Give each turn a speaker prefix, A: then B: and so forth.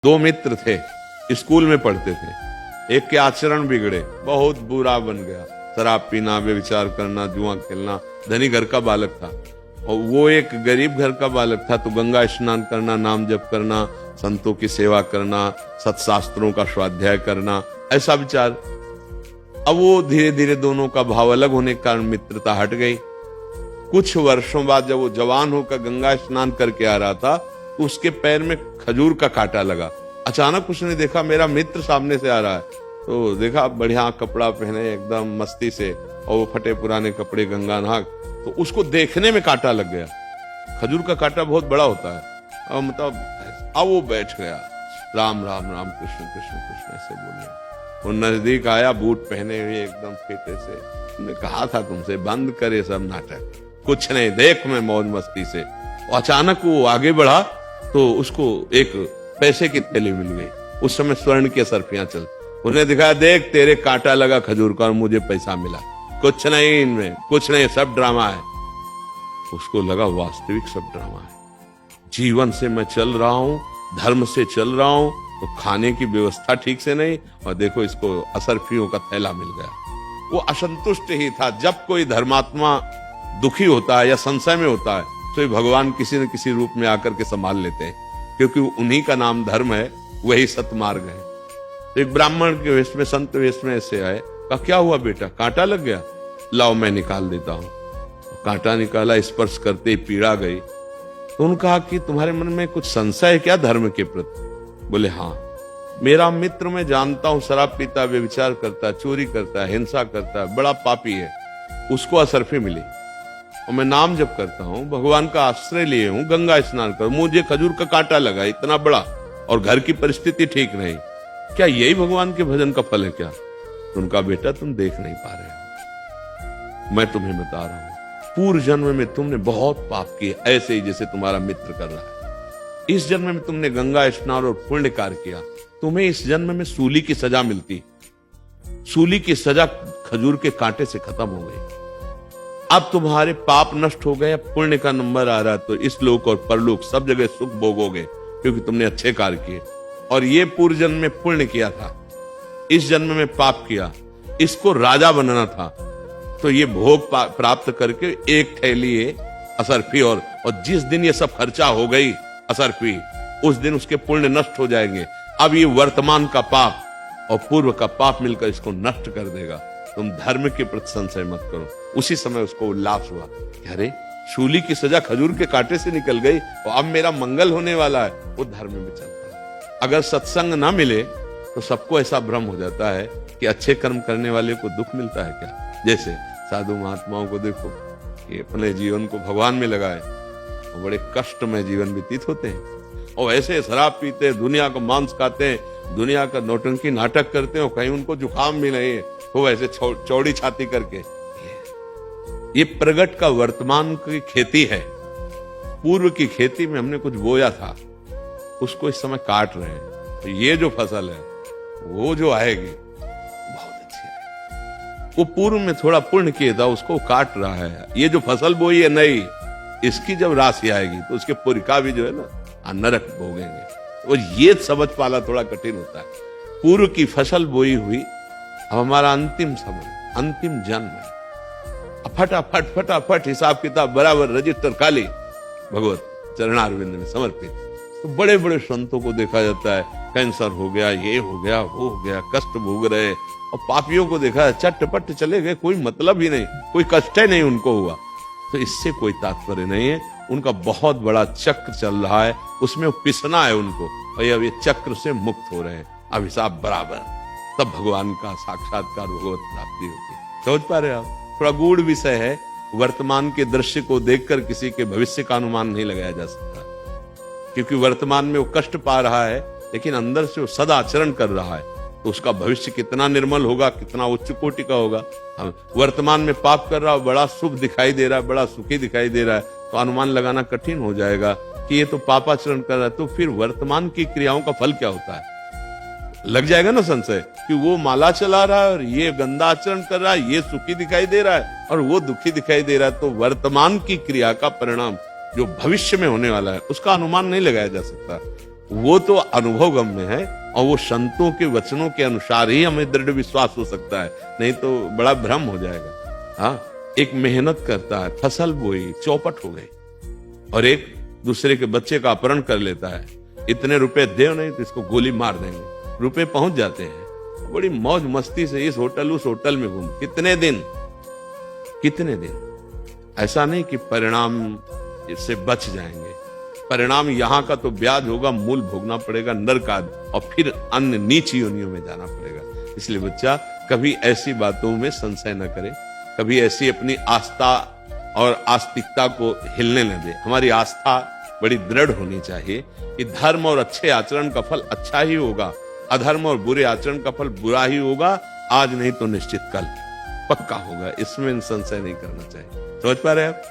A: दो मित्र थे, स्कूल में पढ़ते थे। एक के आचरण बिगड़े, बहुत बुरा बन गया, शराब पीना, व्यभिचार करना, जुआ खेलना। धनी घर का बालक था और वो एक गरीब घर का बालक था, तो गंगा स्नान करना, नाम जप करना, संतों की सेवा करना, सत्शास्त्रों का स्वाध्याय करना, ऐसा विचार। अब वो धीरे धीरे दोनों का भाव अलग होने के कारण मित्रता हट गई। कुछ वर्षों बाद जब वो जवान होकर गंगा स्नान करके आ रहा था, तो उसके पैर में खजूर का कांटा लगा। अचानक उसने देखा मेरा मित्र सामने से आ रहा है, तो देखा बढ़िया कपड़ा पहने एकदम मस्ती से, और वो फटे पुराने कपड़े, गंगा नहा, तो उसको देखने में कांटा लग गया। खजूर का कांटा बहुत बड़ा होता है। अब मतलब अब वो बैठ गया, राम राम राम कृष्ण कृष्ण कृष्ण ऐसे बोले। वो नजदीक आया, बूट पहने हुए एकदम फेटे से। मैंने कहा था तुमसे बंद करे सब नाटक, कुछ नहीं, देख मैं मौज मस्ती से। अचानक वो आगे बढ़ा तो उसको एक पैसे की थैली मिल गई। उस समय स्वर्ण की असरफियां चल, उसने दिखाया, देख तेरे कांटा लगा खजूर का और मुझे पैसा मिला। कुछ नहीं इनमें, कुछ नहीं, सब ड्रामा है। उसको लगा वास्तविक सब ड्रामा है। जीवन से मैं चल रहा हूं, धर्म से चल रहा हूं, तो खाने की व्यवस्था ठीक से नहीं, और देखो इसको असरफियों का थैला मिल गया। वो असंतुष्ट ही था। जब कोई धर्मात्मा दुखी होता है या संशय में होता है, तो भगवान किसी न किसी रूप में आकर के संभाल लेते हैं, क्योंकि उन्हीं का नाम धर्म है, वही सतमार्ग है। तो एक ब्राह्मण के वेश में, संत वेश में ऐसे आए, कहा क्या हुआ बेटा, कांटा लग गया? लाओ मैं निकाल देता हूं। कांटा निकाला, स्पर्श करते ही पीड़ा गई। तो उन्होंने कहा कि तुम्हारे मन में कुछ संशय है क्या धर्म के प्रति? बोले हाँ, मेरा मित्र मैं जानता हूं शराब पीता, व्यभिचार करता, चोरी करता, हिंसा करता, बड़ा पापी है, उसको असरफी मिली, और मैं नाम जप करता हूं, भगवान का आश्रय लिए हूं, गंगा स्नान कर, मुझे खजूर का कांटा लगा इतना बड़ा, और घर की परिस्थिति ठीक नहीं, क्या यही भगवान के भजन का फल है क्या? तो उनका बेटा तुम देख नहीं पा रहे हो, मैं तुम्हें बता रहा हूं, पूर्व जन्म में तुमने बहुत पाप किए, ऐसे ही जैसे तुम्हारा मित्र कर रहा है। इस जन्म में तुमने गंगा स्नान और पुण्य कार्य किया, तुम्हें इस जन्म में सूली की सजा मिलती। सूली की सजा खजूर के कांटे से खत्म हो गई। अब तुम्हारे पाप नष्ट हो गए, पुण्य का नंबर आ रहा, तो इस लोक और परलोक सब जगह सुख भोगोगे, क्योंकि तुमने अच्छे कार्य किए। और ये पूर्व जन्म में पुण्य किया था, इस जन्म में पाप किया, इसको राजा बनना था, तो ये भोग प्राप्त करके एक थैली असरफी, और जिस दिन ये सब खर्चा हो गई असरफी, उस दिन उसके पुण्य नष्ट हो जाएंगे। अब ये वर्तमान का पाप और पूर्व का पाप मिलकर इसको नष्ट कर देगा। तुम धर्म के प्रति संशय मत करो। उसी समय उसको उल्लास हुआ, अरे शूली की सजा खजूर के कांटे से निकल गई, और अब मेरा मंगल होने वाला है। वो धर्म में चल पड़ा। अगर सत्संग ना मिले तो सबको ऐसा भ्रम हो जाता है कि अच्छे कर्म करने वाले को दुख मिलता है क्या। जैसे साधु महात्माओं को देखो कि अपने जीवन को भगवान में लगाए, बड़े कष्टमय जीवन व्यतीत होते हैं, और ऐसे शराब पीते, दुनिया का मांस खाते, दुनिया का नौटंकी नाटक करते हैं, और कहीं उनको जुकाम भी नहीं है, वो ऐसे चौड़ी छाती करके। ये प्रगट का वर्तमान की खेती है। पूर्व की खेती में हमने कुछ बोया था, उसको इस समय काट रहे हैं। तो ये जो फसल है वो जो आएगी बहुत अच्छी है। वो पूर्व में थोड़ा पुण्य किया था, उसको काट रहा है। ये जो फसल बोई है नई, इसकी जब राशि आएगी तो उसके पुरिका भी जो है ना नरक भोगेंगे। और ये समझ पाना थोड़ा कठिन होता है। पूर्व की फसल बोई हुई, अब हमारा अंतिम समय, अंतिम जन्म है। फटाफट फटाफट हिसाब किताब बराबर, रजिस्टर खाली, भगवत चरणारविंद में समर्पित। तो बड़े बड़े संतों को देखा जाता है, कैंसर हो गया, ये हो गया, वो हो गया, कष्ट भोग रहे, और पापियों को देखा है चट्टपट चले गए, कोई मतलब ही नहीं, कोई कष्ट ही नहीं उनको हुआ। तो इससे कोई तात्पर्य नहीं है, उनका बहुत बड़ा चक्र चल रहा है, उसमें पिसना है उनको, और अब ये चक्र से मुक्त हो रहे हैं, अब हिसाब बराबर, तब भगवान का साक्षात्कार, भगवत प्राप्ति होती है। समझ पा रहे आप? थोड़ा गूढ़ विषय है। वर्तमान के दृश्य को देखकर किसी के भविष्य का अनुमान नहीं लगाया जा सकता, क्योंकि वर्तमान में वो कष्ट पा रहा है, लेकिन अंदर से वो सदाचरण कर रहा है, तो उसका भविष्य कितना निर्मल होगा, कितना उच्च कोटि का होगा। वर्तमान में पाप कर रहा है, बड़ा शुभ दिखाई दे रहा है, बड़ा सुखी दिखाई दे रहा है, तो अनुमान लगाना कठिन हो जाएगा कि ये तो पापाचरण कर रहा है। तो फिर वर्तमान की क्रियाओं का फल क्या होता है, लग जाएगा ना संशय कि वो माला चला रहा है और ये गंदा आचरण कर रहा है, ये सुखी दिखाई दे रहा है और वो दुखी दिखाई दे रहा है। तो वर्तमान की क्रिया का परिणाम जो भविष्य में होने वाला है, उसका अनुमान नहीं लगाया जा सकता। वो तो अनुभव गम्य है, और वो संतों के वचनों के अनुसार ही हमें दृढ़ विश्वास हो सकता है, नहीं तो बड़ा भ्रम हो जाएगा। हाँ, एक मेहनत करता है, फसल बोई, चौपट हो गई, और एक दूसरे के बच्चे का अपहरण कर लेता है, इतने रुपए दे नहीं तो इसको गोली मार देंगे, रुपए पहुंच जाते हैं, बड़ी मौज मस्ती से इस होटल उस होटल में घूम, कितने दिन। ऐसा नहीं कि परिणाम इससे बच जाएंगे, परिणाम यहाँ का तो ब्याज होगा, मूल भोगना पड़ेगा, नरक आदि, और फिर अन्य नीच योनियों में जाना पड़ेगा। इसलिए बच्चा कभी ऐसी बातों में संशय न करे, कभी ऐसी अपनी आस्था और आस्तिकता को हिलने न दे। हमारी आस्था बड़ी दृढ़ होनी चाहिए कि धर्म और अच्छे आचरण का फल अच्छा ही होगा, अधर्म और बुरे आचरण का फल बुरा ही होगा, आज नहीं तो निश्चित कल पक्का होगा, इसमें संशय नहीं करना चाहिए। समझ पा रहे हैं आप?